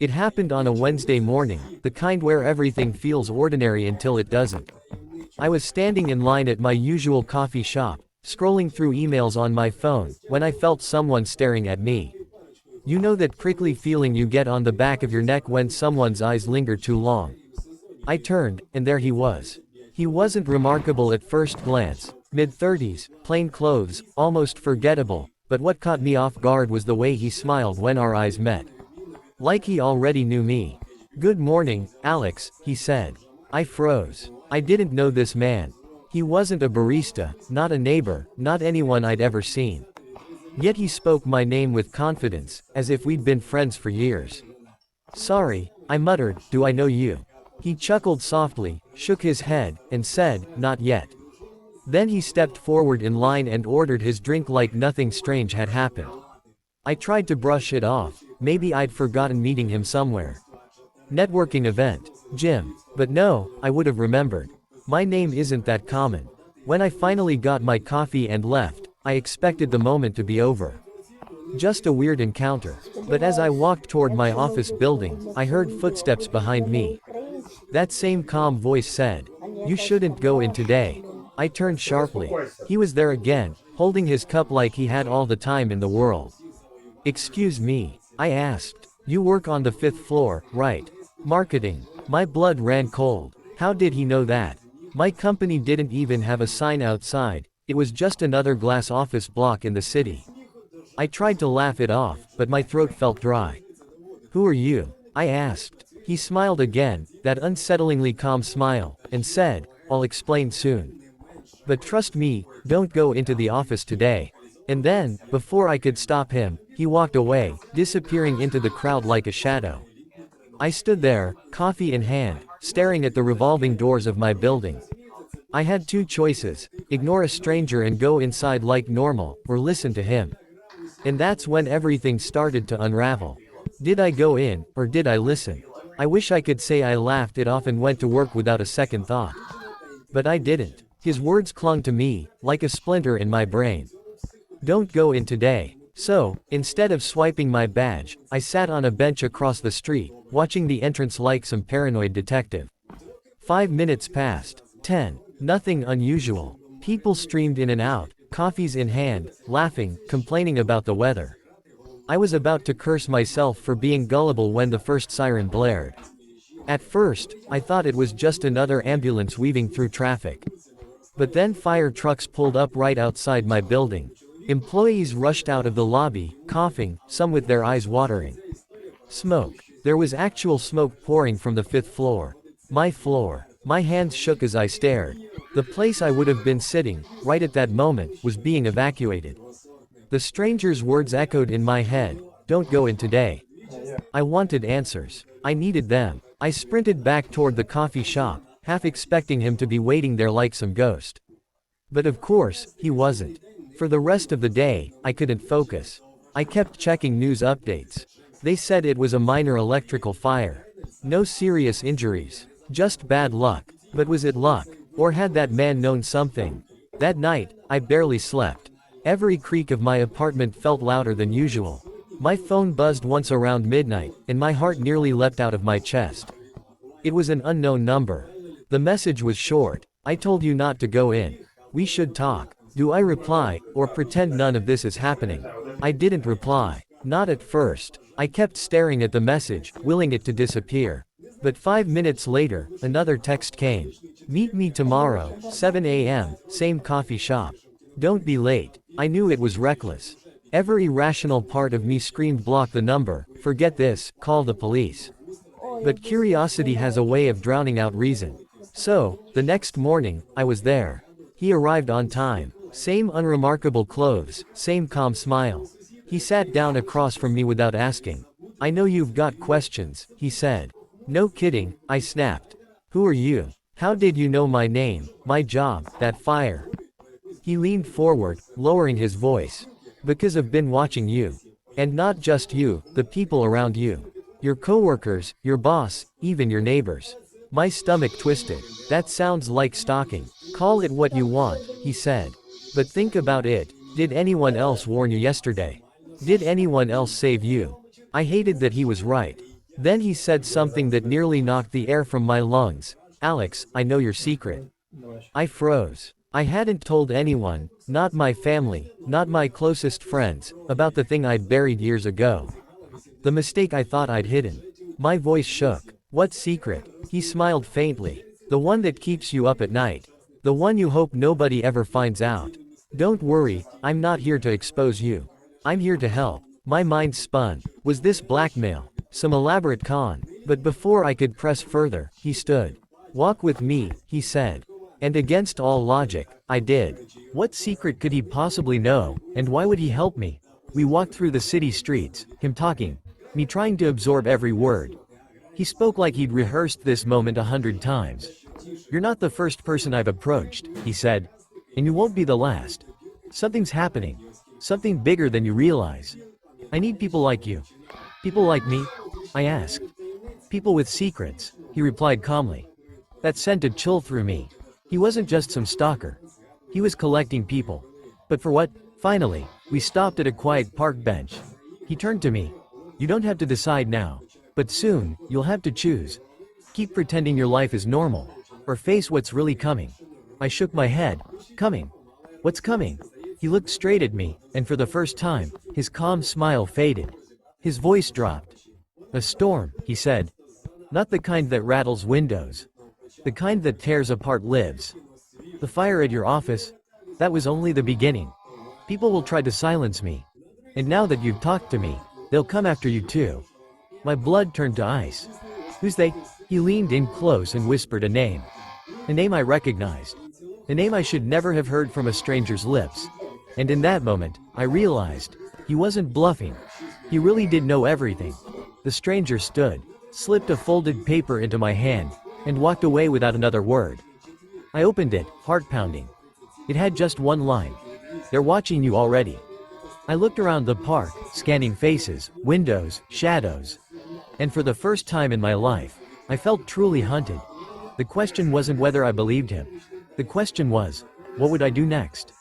It happened on a Wednesday morning, the kind where everything feels ordinary until it doesn't. I was standing in line at my usual coffee shop, scrolling through emails on my phone, when I felt someone staring at me. You know that prickly feeling you get on the back of your neck when someone's eyes linger too long. I turned, and there he was. He wasn't remarkable at first glance, mid-30s, plain clothes, almost forgettable, but what caught me off guard was the way he smiled when our eyes met. Like he already knew me. "Good morning, Alex," he said. I froze. I didn't know this man. He wasn't a barista, not a neighbor, not anyone I'd ever seen. Yet he spoke my name with confidence, as if we'd been friends for years. "Sorry," I muttered, "do I know you?" He chuckled softly, shook his head, and said, "Not yet." Then he stepped forward in line and ordered his drink like nothing strange had happened. I tried to brush it off, maybe I'd forgotten meeting him somewhere. Networking event, gym, but no, I would have remembered. My name isn't that common. When I finally got my coffee and left, I expected the moment to be over. Just a weird encounter. But as I walked toward my office building, I heard footsteps behind me. That same calm voice said, "You shouldn't go in today." I turned sharply. He was there again, holding his cup like he had all the time in the world. "Excuse me," I asked. "You work on the 5th floor, right? Marketing." My blood ran cold. How did he know that? My company didn't even have a sign outside, it was just another glass office block in the city. I tried to laugh it off, but my throat felt dry. "Who are you?" I asked. He smiled again, that unsettlingly calm smile, and said, "I'll explain soon. But trust me, don't go into the office today." And then, before I could stop him, he walked away, disappearing into the crowd like a shadow. I stood there, coffee in hand, staring at the revolving doors of my building. I had two choices: ignore a stranger and go inside like normal, or listen to him. And that's when everything started to unravel. Did I go in, or did I listen? I wish I could say I laughed it off and went to work without a second thought. But I didn't. His words clung to me, like a splinter in my brain. Don't go in today. So, instead of swiping my badge, I sat on a bench across the street, watching the entrance like some paranoid detective. 5 minutes passed. 10. Nothing unusual. People streamed in and out, coffees in hand, laughing, complaining about the weather. I was about to curse myself for being gullible when the first siren blared. At first, I thought it was just another ambulance weaving through traffic. But then fire trucks pulled up right outside my building. Employees rushed out of the lobby, coughing, some with their eyes watering. Smoke. There was actual smoke pouring from the 5th floor. My floor. My hands shook as I stared. The place I would have been sitting, right at that moment, was being evacuated. The stranger's words echoed in my head, "Don't go in today." I wanted answers. I needed them. I sprinted back toward the coffee shop, half expecting him to be waiting there like some ghost. But of course, he wasn't. For the rest of the day, I couldn't focus. I kept checking news updates. They said it was a minor electrical fire. No serious injuries. Just bad luck. But was it luck? Or had that man known something? That night, I barely slept. Every creak of my apartment felt louder than usual. My phone buzzed once around midnight, and my heart nearly leapt out of my chest. It was an unknown number. The message was short. "I told you not to go in. We should talk." Do I reply, or pretend none of this is happening? I didn't reply. Not at first. I kept staring at the message, willing it to disappear. But 5 minutes later, another text came. "Meet me tomorrow, 7 a.m., same coffee shop. Don't be late." I knew it was reckless. Every rational part of me screamed, "Block the number, forget this, call the police." But curiosity has a way of drowning out reason. So, the next morning, I was there. He arrived on time. Same unremarkable clothes, same calm smile. He sat down across from me without asking. "I know you've got questions," he said. "No kidding," I snapped. "Who are you? How did you know my name, my job, that fire?" He leaned forward, lowering his voice. "Because I've been watching you. And not just you, the people around you. Your coworkers, your boss, even your neighbors." My stomach twisted. "That sounds like stalking. Call it what you want," he said. "But think about it. Did anyone else warn you yesterday? Did anyone else save you?" I hated that he was right. Then he said something that nearly knocked the air from my lungs. Alex, I know your secret. I froze. I hadn't told anyone, not my family, not my closest friends, about the thing I'd buried years ago. The mistake I thought I'd hidden. My voice shook. What secret? He smiled faintly. The one that keeps you up at night. The one you hope nobody ever finds out. Don't worry, I'm not here to expose you. I'm here to help. My mind spun. Was this blackmail? Some elaborate con? But before I could press further, he stood. Walk with me, he said. And against all logic, I did. What secret could he possibly know, and why would he help me? We walked through the city streets, him talking, me trying to absorb every word. He spoke like he'd rehearsed this moment 100 times. You're not the first person I've approached, he said. And you won't be the last. Something's happening. Something bigger than you realize. I need people like you. People like me? I asked. People with secrets, he replied calmly. That sent a chill through me. He wasn't just some stalker. He was collecting people. But for what? Finally, we stopped at a quiet park bench. He turned to me. You don't have to decide now. But soon, you'll have to choose. Keep pretending your life is normal. Or face what's really coming. I shook my head. Coming. What's coming? He looked straight at me, and for the first time, his calm smile faded. His voice dropped. A storm, he said. Not the kind that rattles windows. The kind that tears apart lives. The fire at your office? That was only the beginning. People will try to silence me. And now that you've talked to me, they'll come after you too. My blood turned to ice. Who's they? He leaned in close and whispered a name. A name I recognized. A name I should never have heard from a stranger's lips. And in that moment, I realized, he wasn't bluffing. He really did know everything. The stranger stood, slipped a folded paper into my hand, and walked away without another word. I opened it, heart pounding. It had just one line. They're watching you already. I looked around the park, scanning faces, windows, shadows. And for the first time in my life, I felt truly hunted. The question wasn't whether I believed him. The question was, what would I do next?